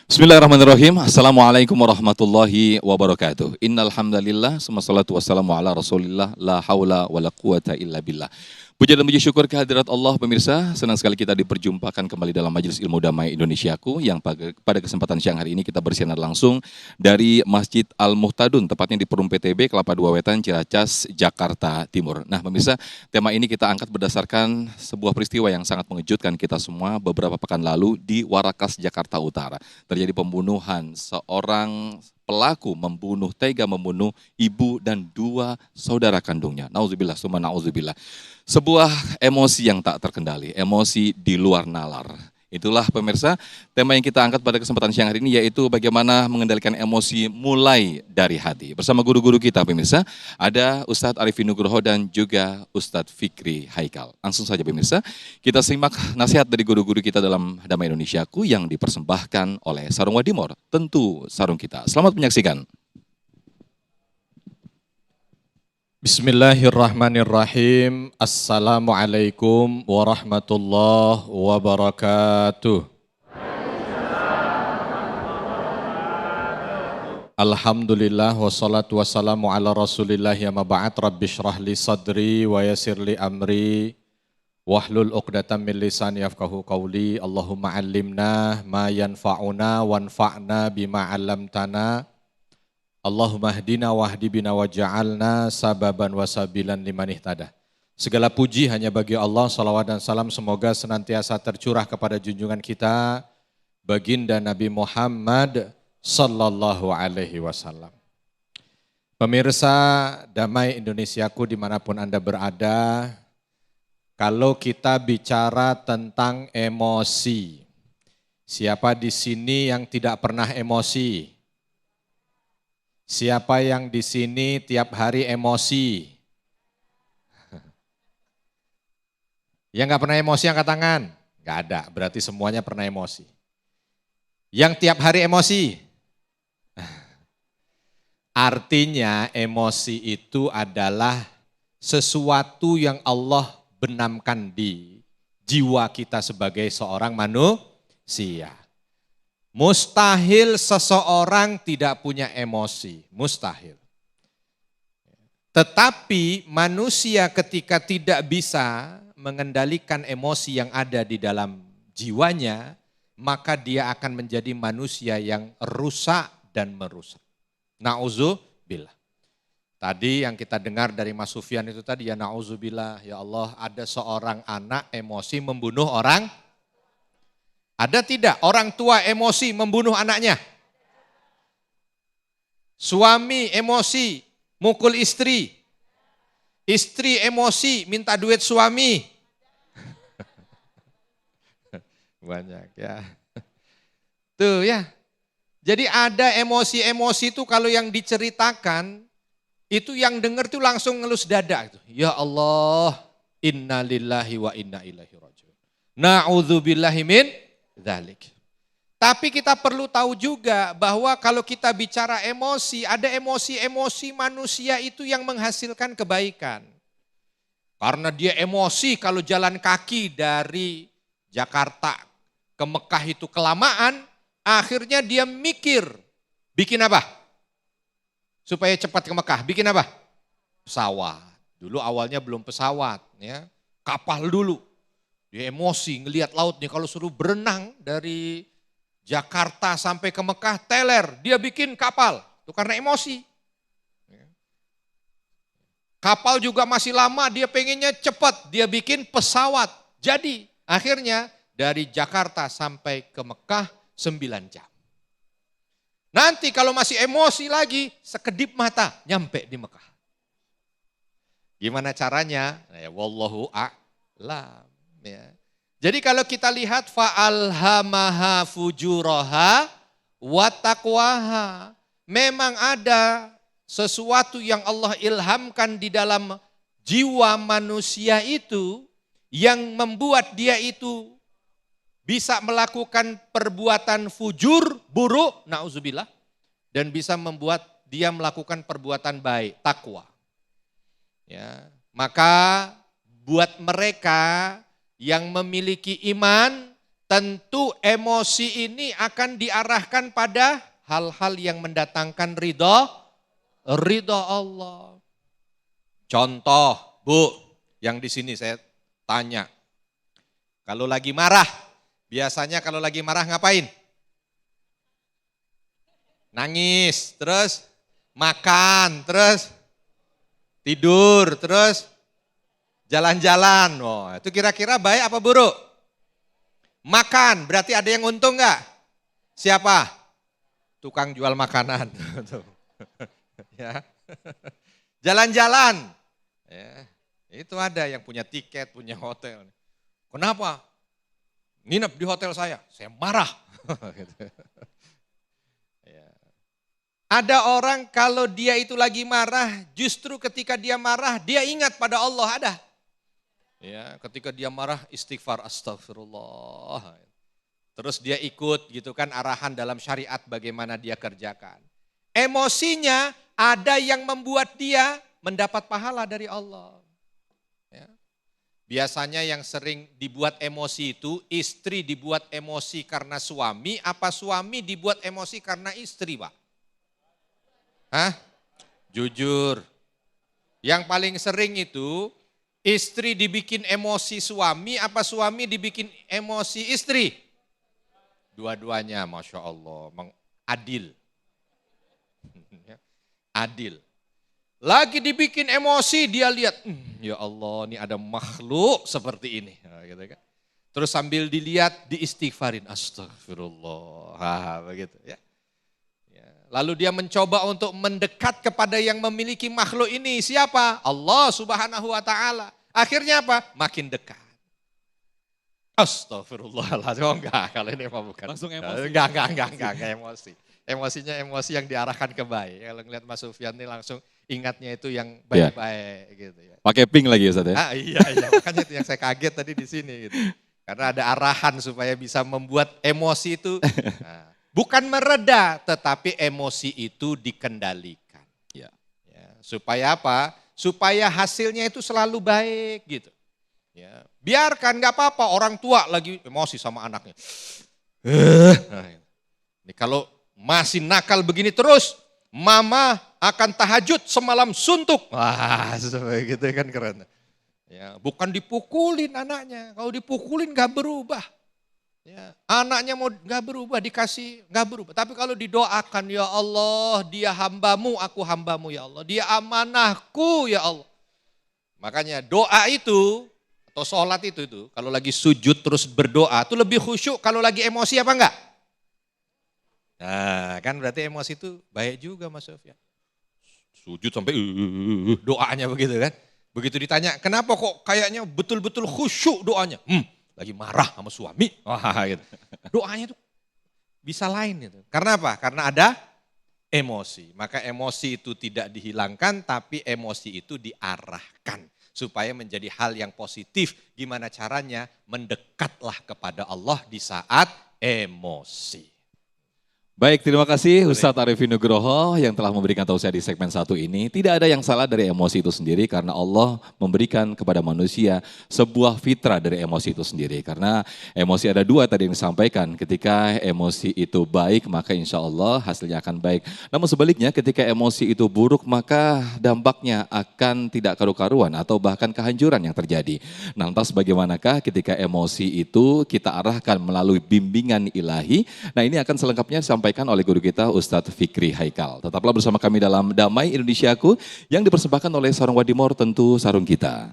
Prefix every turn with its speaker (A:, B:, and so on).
A: Bismillahirrahmanirrahim. Assalamualaikum warahmatullahi wabarakatuh. Innal hamdalillah, wassalatu wassalamu ala Rasulillah, la haula wala quwata illa billah. Puja dan puji syukur kehadirat Allah pemirsa. Senang sekali kita diperjumpakan kembali dalam Majelis Ilmu Damai Indonesiaku yang pada kesempatan siang hari ini kita bersinar langsung dari Masjid Al-Muhtadun, tepatnya di Perum PTB Kelapa Dua Wetan, Ciracas, Jakarta Timur. Nah, pemirsa, tema ini kita angkat berdasarkan sebuah peristiwa yang sangat mengejutkan kita semua beberapa pekan lalu di Warakas, Jakarta Utara. Terjadi pembunuhan, seorang pelaku tega membunuh ibu dan dua saudara kandungnya. Nauzubillah, summa nauzubillah. Sebuah emosi yang tak terkendali, emosi di luar nalar. Itulah pemirsa, tema yang kita angkat pada kesempatan siang hari ini, yaitu bagaimana mengendalikan emosi mulai dari hati. Bersama guru-guru kita pemirsa, ada Ustadz Arifin Nugroho dan juga Ustadz Fikri Haikal. Langsung saja pemirsa, kita simak nasihat dari guru-guru kita dalam Damai Indonesiaku yang dipersembahkan oleh Sarung Wadimor, tentu sarung kita. Selamat menyaksikan.
B: Bismillahirrahmanirrahim. Assalamualaikum warahmatullahi wabarakatuh. Alhamdulillah wassalatu wassalamu ala rasulillah ya maba'at. Rabbi syrah li sadri wa yassir li amri wahlul uqdatam min lisani yafqahu qawli. Allahumma allimna ma yanfa'una wanfa'na bima 'allamtana. Allahumma hdina wahdi bina waja'alna sababan wasabilan liman ihtada. Segala puji hanya bagi Allah, salawat dan salam semoga senantiasa tercurah kepada junjungan kita, baginda Nabi Muhammad sallallahu alaihi wasallam. Pemirsa Damai Indonesiaku dimanapun Anda berada, kalau kita bicara tentang emosi, siapa di sini yang tidak pernah emosi? Siapa yang di sini tiap hari emosi? Yang nggak pernah emosi angkat tangan? Nggak ada, berarti semuanya pernah emosi. Yang tiap hari emosi? Artinya emosi itu adalah sesuatu yang Allah benamkan di jiwa kita sebagai seorang manusia. Mustahil seseorang tidak punya emosi, mustahil. Tetapi manusia ketika tidak bisa mengendalikan emosi yang ada di dalam jiwanya, maka dia akan menjadi manusia yang rusak dan merusak. Na'udzubillah. Tadi yang kita dengar dari Mas Sufyan itu tadi, ya na'udzubillah, ya Allah, ada seorang anak emosi membunuh orang. Ada tidak orang tua emosi membunuh anaknya? Suami emosi mukul istri. Istri emosi minta duit suami. Banyak ya. Tuh ya. Jadi ada emosi-emosi itu kalau yang diceritakan, itu yang dengar tuh langsung ngelus dada. Ya Allah, inna lillahi wa inna ilaihi rajiun. Na'udzubillahi min dzalik. Tapi kita perlu tahu juga bahwa kalau kita bicara emosi, ada emosi-emosi manusia itu yang menghasilkan kebaikan. Karena dia emosi kalau jalan kaki dari Jakarta ke Mekah itu kelamaan, akhirnya dia mikir, bikin apa? Supaya cepat ke Mekah, bikin apa? Pesawat. Dulu awalnya belum pesawat, ya, kapal dulu. Dia emosi ngelihat lautnya, kalau suruh berenang dari Jakarta sampai ke Mekah teler, dia bikin kapal. Itu karena emosi. Kapal juga masih lama, dia pengennya cepat, dia bikin pesawat. Jadi akhirnya dari Jakarta sampai ke Mekah 9 jam. Nanti kalau masih emosi lagi, sekedip mata nyampe di Mekah. Gimana caranya? Ya, wallahu a'lam. Ya. Jadi kalau kita lihat fa'alhamaha fujuraha wa taqwaha. Memang ada sesuatu yang Allah ilhamkan di dalam jiwa manusia itu yang membuat dia itu bisa melakukan perbuatan fujur, buruk, na'udzubillah, dan bisa membuat dia melakukan perbuatan baik, takwa. Ya, maka buat mereka yang memiliki iman, tentu emosi ini akan diarahkan pada hal-hal yang mendatangkan ridho Allah. Contoh, Bu, yang di sini saya tanya. Kalau lagi marah, biasanya kalau lagi marah ngapain? Nangis, terus makan, terus tidur, terus jalan-jalan. Oh, itu kira-kira baik apa buruk? Makan, berarti ada yang untung enggak? Siapa? Tukang jual makanan. Ya. Jalan-jalan. Ya. Itu ada yang punya tiket, punya hotel. Kenapa? Nginep di hotel saya marah. Ya. Ada orang kalau dia itu lagi marah, justru ketika dia marah, dia ingat pada Allah, ada. Ya, ketika dia marah istighfar astagfirullah. Terus dia ikut gitu kan arahan dalam syariat bagaimana dia kerjakan. Emosinya ada yang membuat dia mendapat pahala dari Allah. Ya. Biasanya yang sering dibuat emosi itu istri dibuat emosi karena suami, apa suami dibuat emosi karena istri, Pak? Hah? Jujur. Yang paling sering itu istri dibikin emosi suami, apa suami dibikin emosi istri? Dua-duanya, Masya Allah, adil. Adil. Lagi dibikin emosi, dia lihat, ya Allah, ini ada makhluk seperti ini. Nah, gitu kan. Terus sambil dilihat, diistighfarin, astagfirullah, begitu ya. Lalu dia mencoba untuk mendekat kepada yang memiliki makhluk ini. Siapa? Allah Subhanahu wa ta'ala. Akhirnya apa? Makin dekat. Astagfirullahaladzim. Oh enggak, kalau ini mah bukan.
A: Langsung emosi.
B: Enggak emosi. Emosinya emosi yang diarahkan ke baik. Kalau ngeliat Mas Sufyan ini langsung ingatnya itu yang baik-baik gitu ya.
A: Pakai pink lagi ya Ustaz ya?
B: Iya, makanya itu yang saya kaget tadi di sini gitu. Karena ada arahan supaya bisa membuat emosi itu bukan mereda, tetapi emosi itu dikendalikan. Ya, supaya apa? Supaya hasilnya itu selalu baik gitu. Ya, biarkan nggak apa-apa orang tua lagi emosi sama anaknya. Ini kalau masih nakal begini terus, mama akan tahajud semalam suntuk. Wah, gitu kan keren. Ya, bukan dipukulin anaknya. Kalau dipukulin nggak berubah. Ya, anaknya mau nggak berubah, dikasih nggak berubah. Tapi kalau didoakan, ya Allah, dia hambamu, aku hambamu ya Allah. Dia amanahku ya Allah. Makanya doa itu atau sholat itu kalau lagi sujud terus berdoa itu lebih khusyuk kalau lagi emosi apa enggak? Nah, kan berarti emosi itu baik juga Mas Sofyan. Sujud sampai doanya begitu kan. Begitu ditanya, kenapa kok kayaknya betul-betul khusyuk doanya? Lagi marah sama suami. Wah, gitu. Doanya tuh bisa lain itu. Karena apa? Karena ada emosi. Maka emosi itu tidak dihilangkan, tapi emosi itu diarahkan. Supaya menjadi hal yang positif. Gimana caranya? Mendekatlah kepada Allah di saat emosi.
A: Baik, terima kasih Ustadz Arifin Nugroho yang telah memberikan tausiah di segmen 1 ini. Tidak ada yang salah dari emosi itu sendiri karena Allah memberikan kepada manusia sebuah fitrah dari emosi itu sendiri. Karena emosi ada 2 tadi yang disampaikan. Ketika emosi itu baik maka insya Allah hasilnya akan baik. Namun sebaliknya ketika emosi itu buruk maka dampaknya akan tidak karu-karuan atau bahkan kehancuran yang terjadi. Nah, lantas bagaimanakah ketika emosi itu kita arahkan melalui bimbingan ilahi. Nah, ini akan selengkapnya disampaikan oleh guru kita Ustadz Fikri Haikal. Tetaplah bersama kami dalam Damai Indonesiaku yang dipersembahkan oleh Sarung Wadimor, tentu sarung kita.